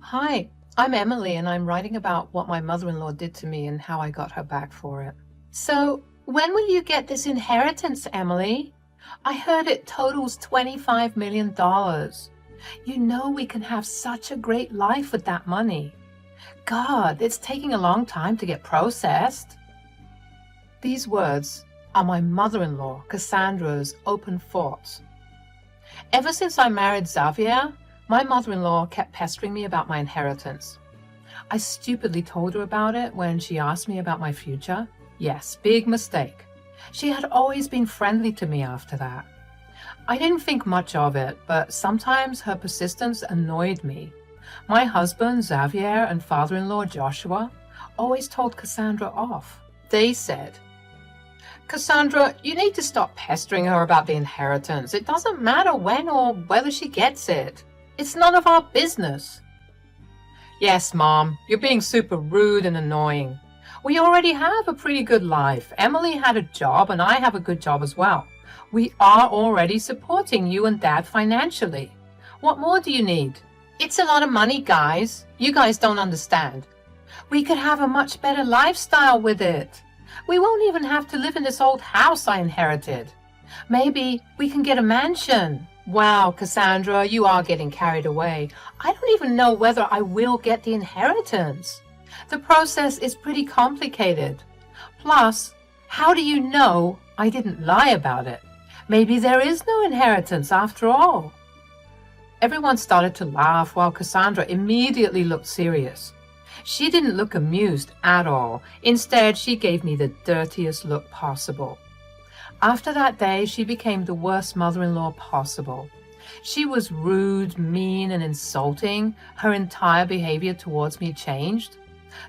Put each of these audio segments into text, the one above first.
Hi, I'm Emily, and I'm writing about what my mother-in-law did to me and how I got her back for it. So, when will you get this inheritance, Emily? I heard it totals $25 million. You know we can have such a great life with that money. God, it's taking a long time to get processed. These words are my mother-in-law, Cassandra's open thoughts. Ever since I married Xavier, my mother-in-law kept pestering me about my inheritance. I stupidly told her about it when she asked me about my future. Yes, big mistake. She had always been friendly to me after that. I didn't think much of it, but sometimes her persistence annoyed me. My husband, Xavier, and father-in-law, Joshua, always told Cassandra off. They said, Cassandra, you need to stop pestering her about the inheritance. It doesn't matter when or whether she gets it. It's none of our business. Yes, Mom, you're being super rude and annoying. We already have a pretty good life. Emily had a job and I have a good job as well. We are already supporting you and Dad financially. What more do you need? It's a lot of money, guys. You guys don't understand. We could have a much better lifestyle with it. We won't even have to live in this old house I inherited. Maybe we can get a mansion. Wow, Cassandra, you are getting carried away. I don't even know whether I will get the inheritance. The process is pretty complicated. Plus, how do you know I didn't lie about it? Maybe there is no inheritance after all. Everyone started to laugh while Cassandra immediately looked serious. She didn't look amused at all. Instead, she gave me the dirtiest look possible. After that day, she became the worst mother-in-law possible. She was rude, mean, and insulting. Her entire behavior towards me changed.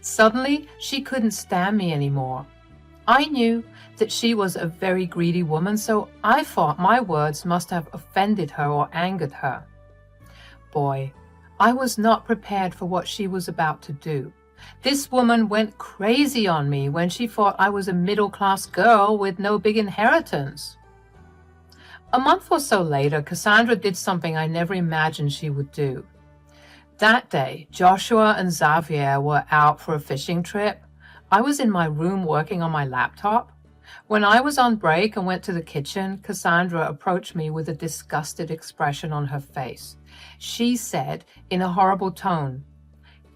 Suddenly, she couldn't stand me anymore. I knew that she was a very greedy woman, so I thought my words must have offended her or angered her. Boy, I was not prepared for what she was about to do. This woman went crazy on me when she thought I was a middle-class girl with no big inheritance. A month or so later, Cassandra did something I never imagined she would do. That day, Joshua and Xavier were out for a fishing trip. I was in my room working on my laptop. When I was on break and went to the kitchen, Cassandra approached me with a disgusted expression on her face. She said in a horrible tone,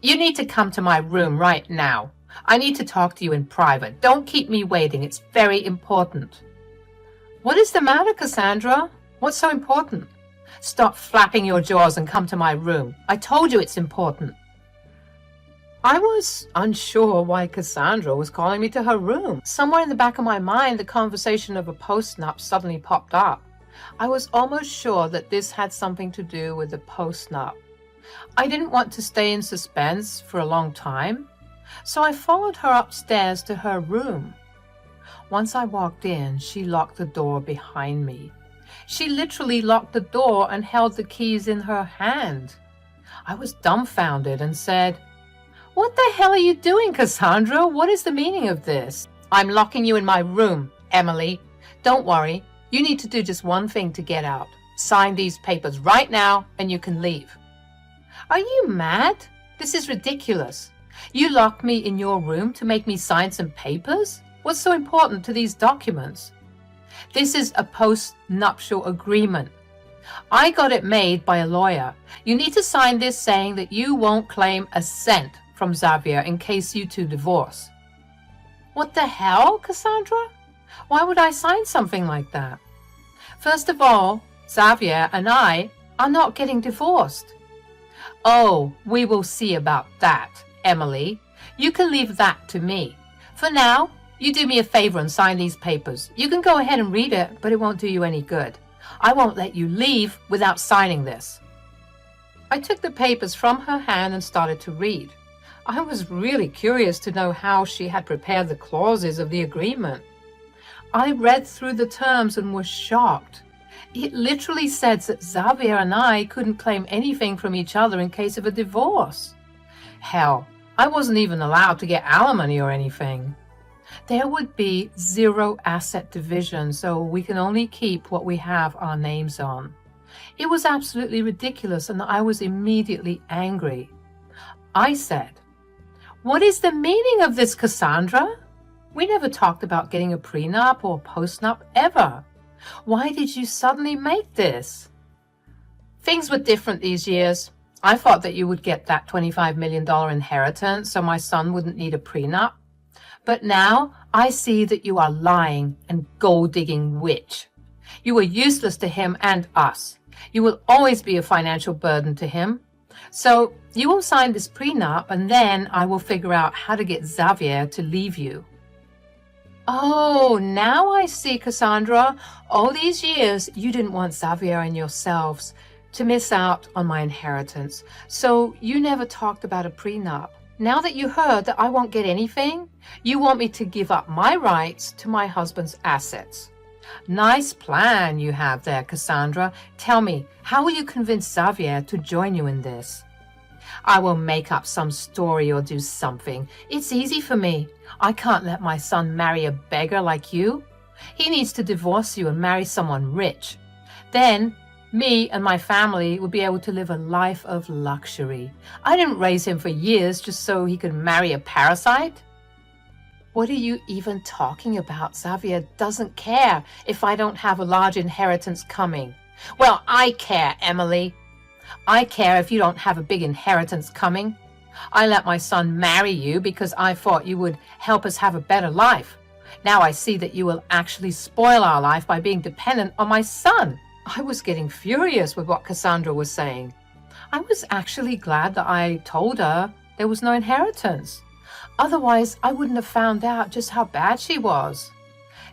"You need to come to my room right now. I need to talk to you in private. Don't keep me waiting. It's very important." What is the matter, Cassandra? What's so important? Stop flapping your jaws and come to my room. I told you it's important. I was unsure why Cassandra was calling me to her room. Somewhere in the back of my mind, the conversation of a post-nup suddenly popped up. I was almost sure that this had something to do with the post-nup. I didn't want to stay in suspense for a long time, so I followed her upstairs to her room. Once I walked in, she locked the door behind me. She literally locked the door and held the keys in her hand. I was dumbfounded and said, "What the hell are you doing, Cassandra? What is the meaning of this?" "I'm locking you in my room, Emily. Don't worry. You need to do just one thing to get out. Sign these papers right now and you can leave." Are you mad? This is ridiculous. You locked me in your room to make me sign some papers? What's so important to these documents? This is a post-nuptial agreement. I got it made by a lawyer. You need to sign this saying that you won't claim a cent from Xavier in case you two divorce. What the hell, Cassandra? Why would I sign something like that? First of all, Xavier and I are not getting divorced. Oh, we will see about that, Emily. You can leave that to me. For now, you do me a favor and sign these papers. You can go ahead and read it, but it won't do you any good. I won't let you leave without signing this. I took the papers from her hand and started to read. I was really curious to know how she had prepared the clauses of the agreement. I read through the terms and was shocked. It literally said that Xavier and I couldn't claim anything from each other in case of a divorce. Hell, I wasn't even allowed to get alimony or anything. There would be 0 asset division, so we can only keep what we have our names on. It was absolutely ridiculous, and I was immediately angry. I said, "What is the meaning of this, Cassandra? We never talked about getting a prenup or postnup ever. Why did you suddenly make this?" "Things were different these years. I thought that you would get that $25 million inheritance so my son wouldn't need a prenup. But now I see that you are lying and gold-digging witch. You were useless to him and us. You will always be a financial burden to him. So you will sign this prenup and then I will figure out how to get Xavier to leave you." "Oh, now I see, Cassandra. All these years you didn't want Xavier and yourselves to miss out on my inheritance, so you never talked about a prenup. Now that you heard that I won't get anything, you want me to give up my rights to my husband's assets. Nice plan you have there, Cassandra. Tell me, how will you convince Xavier to join you in this?" "I will make up some story or do something. It's easy for me. I can't let my son marry a beggar like you. He needs to divorce you and marry someone rich. Then me and my family would be able to live a life of luxury. I didn't raise him for years just so he could marry a parasite." "What are you even talking about? Xavier doesn't care if I don't have a large inheritance coming." "Well, I care, Emily. I care if you don't have a big inheritance coming. I let my son marry you because I thought you would help us have a better life. Now I see that you will actually spoil our life by being dependent on my son." I was getting furious with what Cassandra was saying. I was actually glad that I told her there was no inheritance. Otherwise, I wouldn't have found out just how bad she was.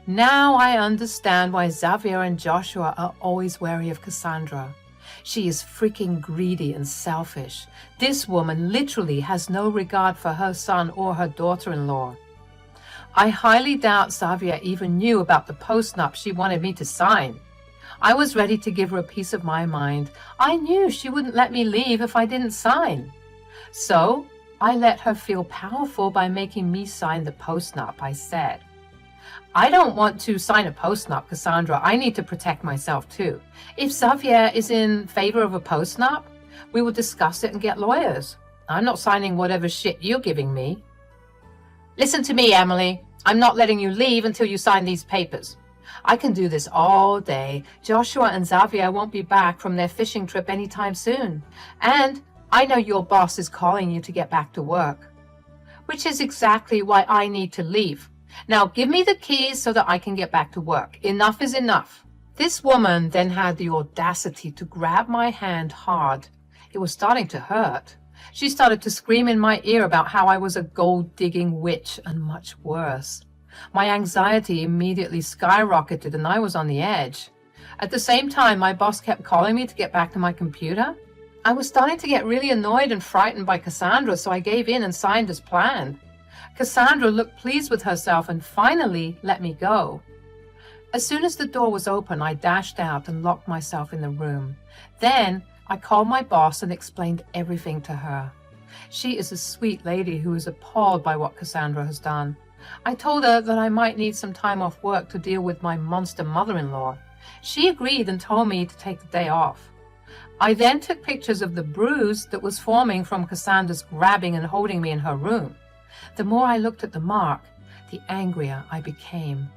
Now I understand why Xavier and Joshua are always wary of Cassandra. She is freaking greedy and selfish. This woman literally has no regard for her son or her daughter-in-law. I highly doubt Xavier even knew about the postnup she wanted me to sign. I was ready to give her a piece of my mind. I knew she wouldn't let me leave if I didn't sign. So I let her feel powerful by making me sign the postnup. I said, "I don't want to sign a postnup, Cassandra. I need to protect myself too. If Xavier is in favor of a postnup, we will discuss it and get lawyers. I'm not signing whatever shit you're giving me." "Listen to me, Emily. I'm not letting you leave until you sign these papers. I can do this all day. Joshua and Xavier won't be back from their fishing trip anytime soon. And I know your boss is calling you to get back to work. Which is exactly why I need to leave. Now give me the keys so that I can get back to work. Enough is enough." This woman then had the audacity to grab my hand hard. It was starting to hurt. She started to scream in my ear about how I was a gold-digging witch and much worse. My anxiety immediately skyrocketed and I was on the edge. At the same time, my boss kept calling me to get back to my computer. I was starting to get really annoyed and frightened by Cassandra, so I gave in and signed as planned. Cassandra looked pleased with herself and finally let me go. As soon as the door was open, I dashed out and locked myself in the room. Then I called my boss and explained everything to her. She is a sweet lady who is appalled by what Cassandra has done. I told her that I might need some time off work to deal with my monster mother-in-law. She agreed and told me to take the day off. I then took pictures of the bruise that was forming from Cassandra's grabbing and holding me in her room. The more I looked at the mark, the angrier I became.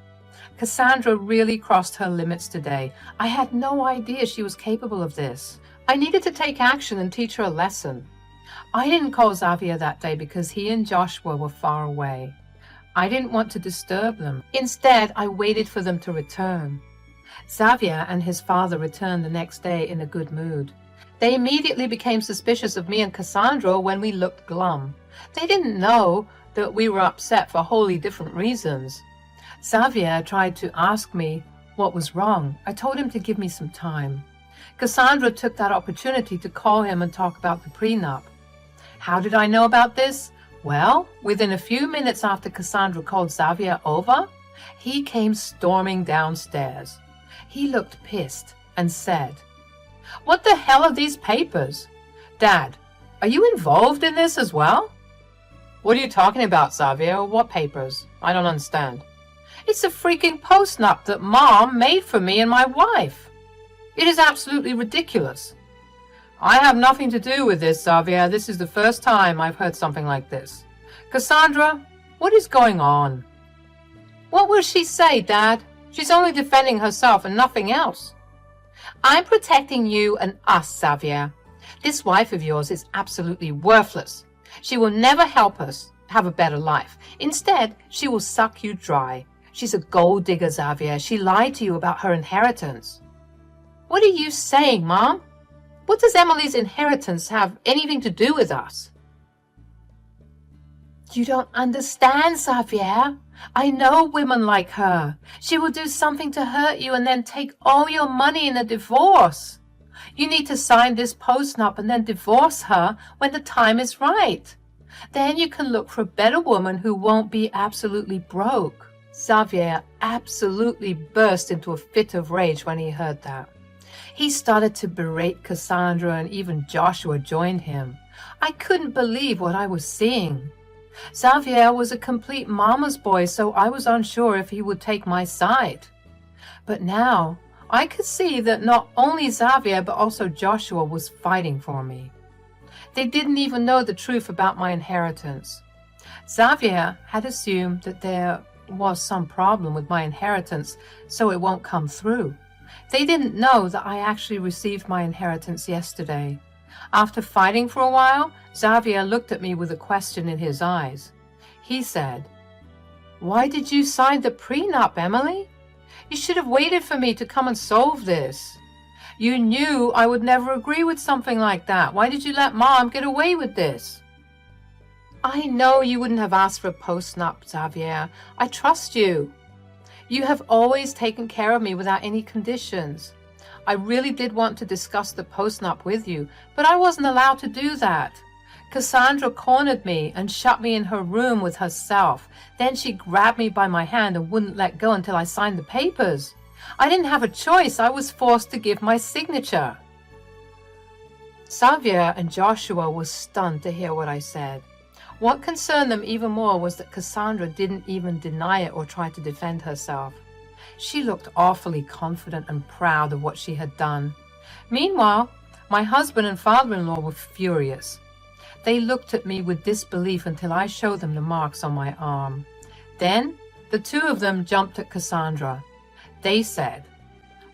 Cassandra really crossed her limits today. I had no idea she was capable of this. I needed to take action and teach her a lesson. I didn't call Xavier that day because he and Joshua were far away. I didn't want to disturb them. Instead, I waited for them to return. Xavier and his father returned the next day in a good mood. They immediately became suspicious of me and Cassandra when we looked glum. They didn't know that we were upset for wholly different reasons. Xavier tried to ask me what was wrong. I told him to give me some time. Cassandra took that opportunity to call him and talk about the prenup. How did I know about this? Well, within a few minutes after Cassandra called Xavier over, he came storming downstairs. He looked pissed and said, "What the hell are these papers? Dad, are you involved in this as well?" "What are you talking about, Xavier? What papers? I don't understand." "It's a freaking postnup that Mom made for me and my wife. It is absolutely ridiculous." I have nothing to do with this, Xavier. This is the first time I've heard something like this. Cassandra, what is going on? What will she say, Dad? She's only defending herself and nothing else. I'm protecting you and us, Xavier. This wife of yours is absolutely worthless. She will never help us have a better life. Instead, she will suck you dry. She's a gold digger, Xavier. She lied to you about her inheritance. What are you saying, Mom? What does Emily's inheritance have anything to do with us? You don't understand, Xavier. I know women like her. She will do something to hurt you and then take all your money in a divorce. You need to sign this postnup and then divorce her when the time is right. Then you can look for a better woman who won't be absolutely broke. Xavier absolutely burst into a fit of rage when he heard that. He started to berate Cassandra, and even Joshua joined him. I couldn't believe what I was seeing. Xavier was a complete mama's boy, so I was unsure if he would take my side. But now I could see that not only Xavier but also Joshua was fighting for me. They didn't even know the truth about my inheritance. Xavier had assumed that there was some problem with my inheritance, so it won't come through. They didn't know that I actually received my inheritance yesterday. After fighting for a while, Xavier looked at me with a question in his eyes. He said, "Why did you sign the prenup, Emily? You should have waited for me to come and solve this. You knew I would never agree with something like that. Why did you let Mom get away with this?" I know you wouldn't have asked for a postnup, Xavier. I trust you. You have always taken care of me without any conditions. I really did want to discuss the postnup with you, but I wasn't allowed to do that. Cassandra cornered me and shut me in her room with herself. Then she grabbed me by my hand and wouldn't let go until I signed the papers. I didn't have a choice. I was forced to give my signature. Xavier and Joshua were stunned to hear what I said. What concerned them even more was that Cassandra didn't even deny it or try to defend herself. She looked awfully confident and proud of what she had done. Meanwhile, my husband and father-in-law were furious. They looked at me with disbelief until I showed them the marks on my arm. Then, the two of them jumped at Cassandra. They said,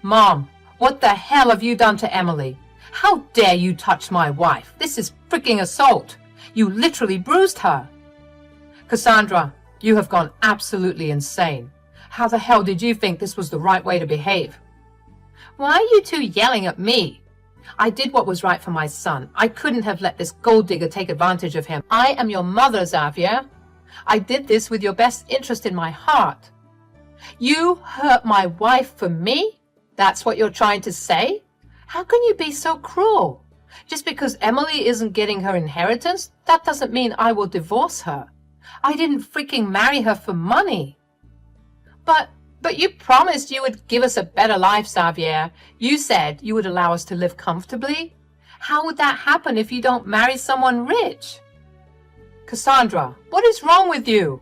"Mom, what the hell have you done to Emily? How dare you touch my wife? This is freaking assault. You literally bruised her." "Cassandra, you have gone absolutely insane. How the hell did you think this was the right way to behave?" "Why are you two yelling at me? I did what was right for my son. I couldn't have let this gold digger take advantage of him. I am your mother, Xavier. I did this with your best interest in my heart. You hurt my wife for me? That's what you're trying to say? How can you be so cruel? Just because Emily isn't getting her inheritance, that doesn't mean I will divorce her. I didn't freaking marry her for money." But you promised you would give us a better life, Xavier. You said you would allow us to live comfortably. How would that happen if you don't marry someone rich? "Cassandra, what is wrong with you?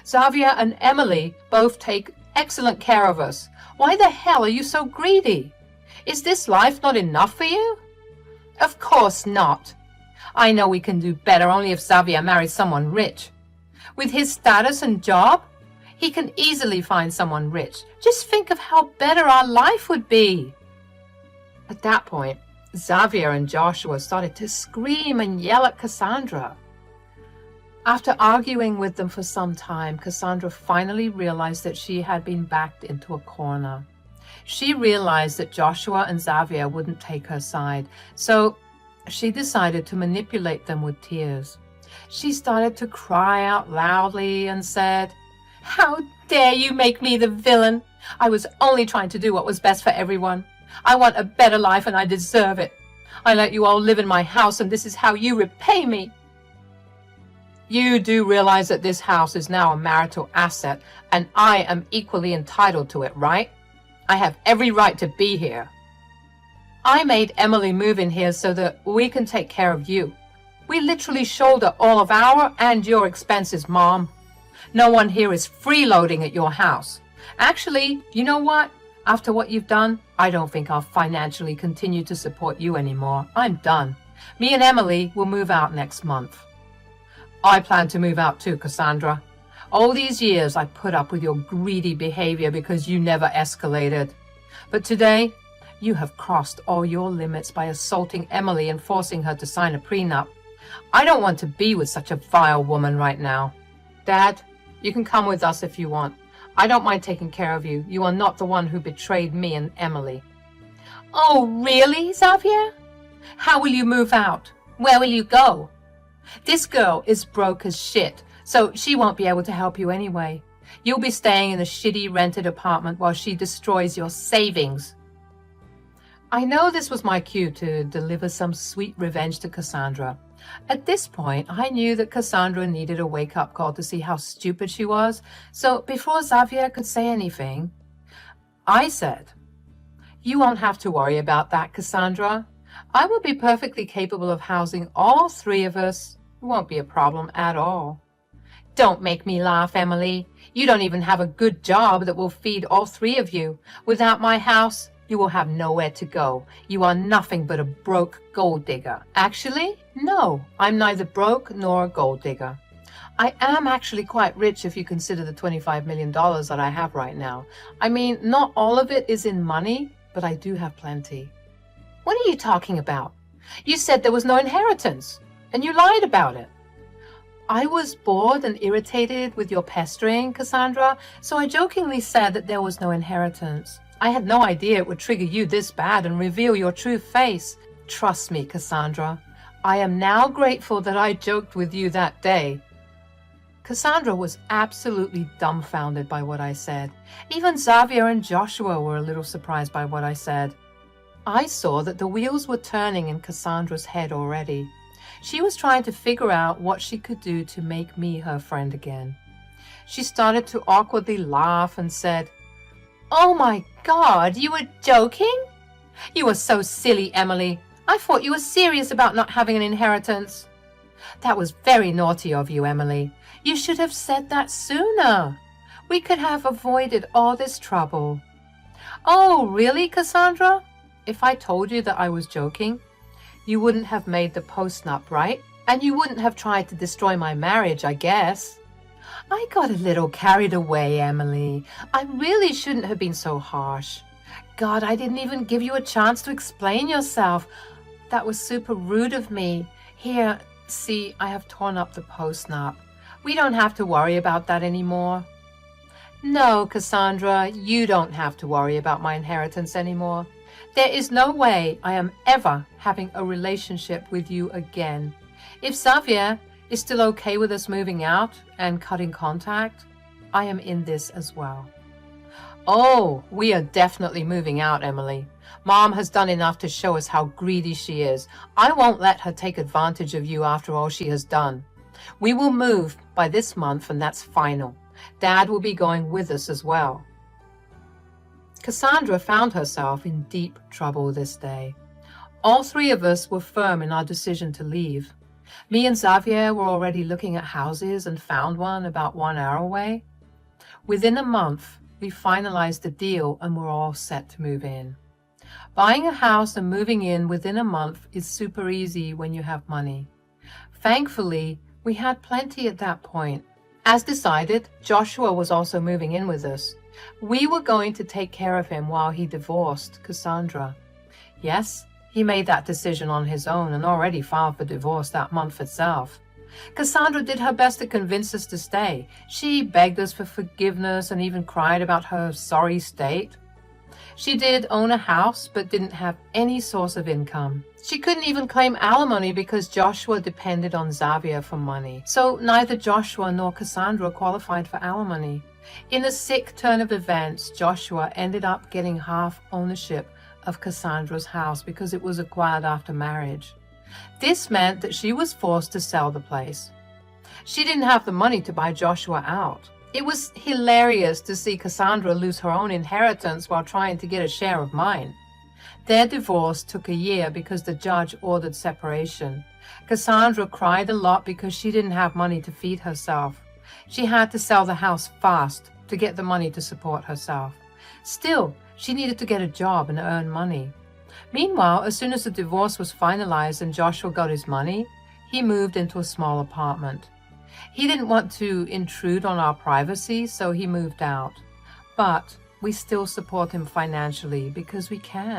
Xavier and Emily both take excellent care of us. Why the hell are you so greedy? Is this life not enough for you?" "Of course not. I know we can do better only if Xavier marries someone rich. With his status and job, he can easily find someone rich. Just think of how better our life would be." At that point, Xavier and Joshua started to scream and yell at Cassandra. After arguing with them for some time, Cassandra finally realized that she had been backed into a corner. She realized that Joshua and Xavier wouldn't take her side, so she decided to manipulate them with tears. She started to cry out loudly and said, "How dare you make me the villain? I was only trying to do what was best for everyone. I want a better life and I deserve it. I let you all live in my house and this is how you repay me. You do realize that this house is now a marital asset and I am equally entitled to it, right? I have every right to be here. I made Emily move in here so that we can take care of you. We literally shoulder all of our and your expenses, Mom. No one here is freeloading at your house. Actually, you know what? After what you've done, I don't think I'll financially continue to support you anymore. I'm done. Me and Emily will move out next month. I plan to move out too, Cassandra. All these years I put up with your greedy behavior because you never escalated. But today, you have crossed all your limits by assaulting Emily and forcing her to sign a prenup. I don't want to be with such a vile woman right now. Dad, you can come with us if you want. I don't mind taking care of you. You are not the one who betrayed me and Emily. Oh, really, Xavier? How will you move out? Where will you go? This girl is broke as shit, so she won't be able to help you anyway. You'll be staying in a shitty rented apartment while she destroys your savings. I know this was my cue to deliver some sweet revenge to Cassandra. At this point, I knew that Cassandra needed a wake-up call to see how stupid she was, so before Xavier could say anything, I said, "You won't have to worry about that, Cassandra. I will be perfectly capable of housing all three of us. It won't be a problem at all." Don't make me laugh, Emily. You don't even have a good job that will feed all three of you. Without my house, you will have nowhere to go. You are nothing but a broke gold digger. Actually, no, I'm neither broke nor a gold digger. I am actually quite rich if you consider the $25 million that I have right now. I mean, not all of it is in money, but I do have plenty. What are you talking about? You said there was no inheritance, and you lied about it. I was bored and irritated with your pestering, Cassandra, so I jokingly said that there was no inheritance. I had no idea it would trigger you this bad and reveal your true face. Trust me, Cassandra. I am now grateful that I joked with you that day. Cassandra was absolutely dumbfounded by what I said. Even Xavier and Joshua were a little surprised by what I said. I saw that the wheels were turning in Cassandra's head already. She was trying to figure out what she could do to make me her friend again. She started to awkwardly laugh and said, "Oh my God, you were joking? You were so silly, Emily. I thought you were serious about not having an inheritance." "That was very naughty of you, Emily. You should have said that sooner. We could have avoided all this trouble." "Oh, really, Cassandra? If I told you that I was joking, you wouldn't have made the post-nup, right? And you wouldn't have tried to destroy my marriage, I guess." "I got a little carried away, Emily. I really shouldn't have been so harsh. God, I didn't even give you a chance to explain yourself. That was super rude of me. Here, see, I have torn up the post-nup. We don't have to worry about that anymore." "No, Cassandra, you don't have to worry about my inheritance anymore. There is no way I am ever having a relationship with you again. If Xavier is still okay with us moving out and cutting contact, I am in this as well." "Oh, we are definitely moving out, Emily. Mom has done enough to show us how greedy she is. I won't let her take advantage of you after all she has done. We will move by this month, and that's final. Dad will be going with us as well." Cassandra found herself in deep trouble this day. All three of us were firm in our decision to leave. Me and Xavier were already looking at houses and found one about 1 hour away. Within a month, we finalized the deal and were all set to move in. Buying a house and moving in within a month is super easy when you have money. Thankfully, we had plenty at that point. As decided, Joshua was also moving in with us. We were going to take care of him while he divorced Cassandra. Yes, he made that decision on his own and already filed for divorce that month itself. Cassandra did her best to convince us to stay. She begged us for forgiveness and even cried about her sorry state. She did own a house but didn't have any source of income. She couldn't even claim alimony because Joshua depended on Xavier for money. So neither Joshua nor Cassandra qualified for alimony. In a sick turn of events, Joshua ended up getting half ownership of Cassandra's house because it was acquired after marriage. This meant that she was forced to sell the place. She didn't have the money to buy Joshua out. It was hilarious to see Cassandra lose her own inheritance while trying to get a share of mine. Their divorce took a year because the judge ordered separation. Cassandra cried a lot because she didn't have money to feed herself. She had to sell the house fast to get the money to support herself. Still, she needed to get a job and earn money. Meanwhile, as soon as the divorce was finalized and Joshua got his money, he moved into a small apartment. He didn't want to intrude on our privacy, so he moved out. But we still support him financially because we can.